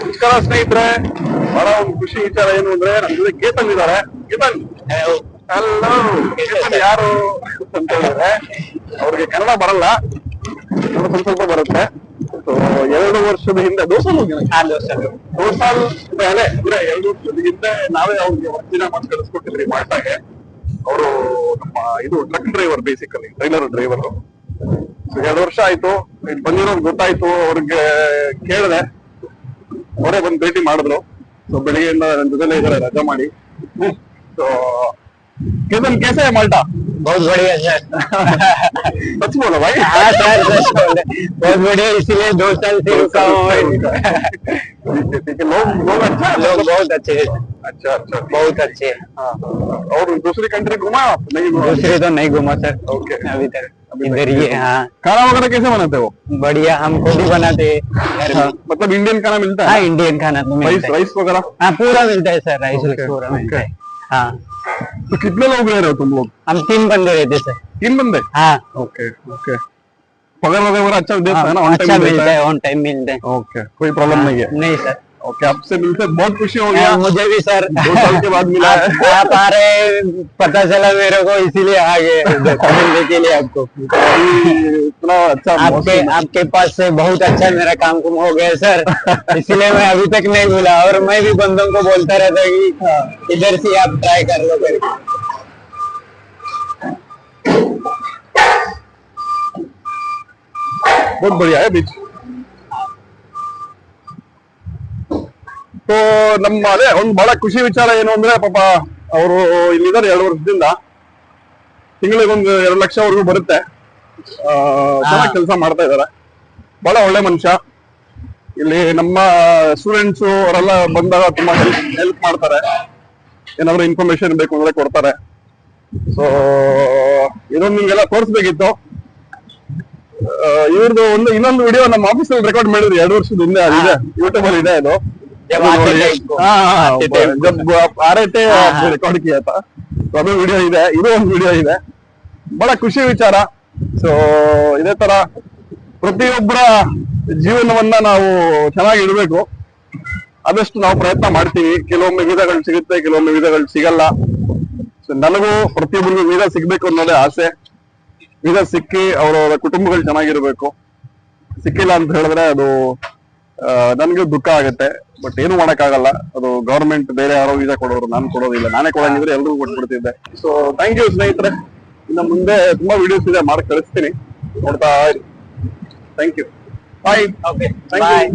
ನಮಸ್ಕಾರ ಸ್ನೇಹಿತರೆ, ಬಹಳ ಒಂದು ಖುಷಿ ವಿಚಾರ ಏನು ಅಂದ್ರೆ ನಮ್ ಜೊತೆ ಕೇತನ್ ಇದಾರೆ. ಕೇತನ್ ಹಲೋ. ಕೇತನ್ ಯಾರು ಅಂತ ಹೇಳಿದ್ರೆ ಅವ್ರಿಗೆ ಕನ್ನಡ ಬರಲ್ಲ, ಸ್ವಲ್ಪ ಸ್ವಲ್ಪ ಬರುತ್ತೆ. ಸೊ 2 ವರ್ಷದ ಹಿಂದೆ ದೋಸಲ್ ಅದೇ ಅಂದ್ರೆ 2 ವರ್ಷದ ಹಿಂದೆ ನಾವೇ ಅವ್ರಿಗೆ ವರ್ತಿನ ಮಾಡಿ ಕಳಿಸ್ಕೊಟ್ಟಿದ್ರಿ ಮಾಲ್ಟಾಗೆ. ಅವರು ನಮ್ಮ ಇದು truck driver, basically trailer driver. 2 ವರ್ಷ ಆಯ್ತು ಇಲ್ಲಿ ಬಂದಿರೋದು ಗೊತ್ತಾಯ್ತು. ಅವ್ರಿಗೆ ಕೇಳಿದೆ, ಅವರೇ ಬಂದು ಭೇಟಿ ಮಾಡಿದ್ರು. ಸೊ ಬೆಳಿಗ್ಗೆಯಿಂದ ನನ್ನ ಜೊತೆಲೇ ಇದಾರೆ ರಜಾ ಮಾಡಿ. ಸೊ केतन कैसे है माल्टा? बहुत बढ़िया सर। सच बोलो भाई। हाँ सर सच बोले, बहुत बढ़िया, इसीलिए 2 साल से रुका हूँ। ठीक है, लोग अच्छा है, लोग बहुत अच्छे हैं। अच्छा अच्छा, बहुत अच्छे हैं। हाँ। और दूसरी कंट्री घुमा आप? नहीं घुमा? दूसरे तो नहीं घूमा सर। ओके, अभी तक इधर ही है। हाँ, खाना वगैरह कैसे बनाते हो? बढ़िया, हम खुद ही बनाते हैं। मतलब इंडियन खाना मिलता है? हाँ, इंडियन खाना तो मिलता है। राइस वगैरह? हाँ, पूरा मिलता है सर, राइस पूरा मिलता है। हाँ। तो कितने लोग रह रहे हो तुम लोग? हम 3 बंदे रहते सर। 3 बंदे? हाँ। Okay okay. पगार वगैरह अच्छा देता है ना? अच्छा मिलता है, ऑन टाइम मिलता है। ओके, कोई प्रॉब्लम नहीं है? नहीं सर। ओके, आपसे मिलकर बहुत खुशी हो गया। मुझे भी सर, 2 साल के बाद मिला है। आप आ रहे, पता चला मेरे को, इसीलिए आ गए मिलने के लिए आपको। इतना अच्छा आपके पास से बहुत अच्छा मेरा काम कुम हो गया सर, इसलिए मैं अभी तक नहीं भूला। और मैं भी बंदों को बोलता रहता कि इधर से आप ट्राई कर लो करके। बहुत बढ़िया है बीच। तो ನಮ್ಮ ಅದೇ ಒಂದು ಬಹಳ ಖುಷಿ ವಿಚಾರ ಏನು ಅಂದ್ರೆ, ಪಾಪ ಅವರು ಇಲ್ಲಿದ್ದಾರೆ 2 ವರ್ಷದಿಂದ. ತಿಂಗಳಿಗೊಂದು 2 ಲಕ್ಷವರೆಗೂ ಬರುತ್ತೆ. ಚೆನ್ನಾಗಿ ಕೆಲಸ ಮಾಡ್ತಾ ಇದ್ದಾರೆ. ಬಹಳ ಒಳ್ಳೆ ಮನುಷ್ಯ. ಇಲ್ಲಿ ನಮ್ಮ ಸ್ಟೂಡೆಂಟ್ಸ್ ಅವರೆಲ್ಲ ಬಂದಾಗ ತುಂಬಾ ಹೆಲ್ಪ್ ಮಾಡ್ತಾರೆ. ಏನಾದ್ರು ಇನ್ಫಾರ್ಮೇಶನ್ ಬೇಕು ಅಂದ್ರೆ ಕೊಡ್ತಾರೆ. ಸೊ ಇದೊಂದು ನಿಮ್ಗೆಲ್ಲ ತೋರಿಸ್ಬೇಕಿತ್ತು. ಇವ್ರದ್ದು ಇನ್ನೊಂದು ವಿಡಿಯೋ ನಮ್ಮ ಆಫೀಸಲ್ಲಿ ರೆಕಾರ್ಡ್ ಮಾಡಿದ್ರಿ 2 ವರ್ಷದ ಹಿಂದೆ. ಅದಿದೆ, ಯೂಟ್ಯೂಬ್ ಅಲ್ಲಿ ಇದೆ ಅದು. जब आ रहे थे रिकॉर्ड किया था, तो अभी वीडियो ಇದೆ, ಇದು ಒಂದು ವಿಡಿಯೋ ಇದೆ. ಬಹಳ ಖುಷಿ ವಿಚಾರ. ಸೊ ಇದೇ ತರ ಪ್ರತಿಯೊಬ್ಬರ ಜೀವನವನ್ನ ನಾವು ಚೆನ್ನಾಗಿ ಇಡಬೇಕು. ಆದಷ್ಟು ನಾವು ಪ್ರಯತ್ನ ಮಾಡ್ತೀವಿ. ಕೆಲವೊಮ್ಮೆ ವೀಸಾಗಳು ಸಿಗುತ್ತೆ, ಕೆಲವೊಮ್ಮೆ ವೀಸಾಗಳು ಸಿಗಲ್ಲ. ಸೊ ನನಗೂ ಪ್ರತಿಯೊಬ್ಬರಿಗೂ ವೀಸಾ ಸಿಗ್ಬೇಕು ಅನ್ನೋದೇ ಆಸೆ. ವೀಸಾ ಸಿಕ್ಕಿ ಅವರವರ ಕುಟುಂಬಗಳು ಚೆನ್ನಾಗಿರ್ಬೇಕು. ಸಿಕ್ಕಿಲ್ಲ ಅಂತ ಹೇಳಿದ್ರೆ ಅದು ನನ್ಗೂ ದುಃಖ ಆಗುತ್ತೆ. ಬಟ್ ಏನು ಮಾಡಕ್ಕಾಗಲ್ಲ, ಅದು ಗವರ್ಮೆಂಟ್ ಬೇರೆ ಯಾರೋ ವೀಸಾ ಕೊಡೋರು, ನಾನು ಕೊಡೋದಿಲ್ಲ. ನಾನೇ ಕೊಡಂಗಿದ್ರೆ ಎಲ್ರಿಗೂ ಕೊಟ್ಬಿಡ್ತಿದ್ದೆ. ಸೊ ಥ್ಯಾಂಕ್ ಯು ಸ್ನೇಹಿತರೆ. ಇನ್ನು ಮುಂದೆ ತುಂಬಾ ವಿಡಿಯೋಸ್ ಇದೆ, ಮಾಡಿ ಕಳಿಸ್ತೀನಿ, ನೋಡ್ತಾ ಇರಿ. Thank you. Bye. Okay, bye.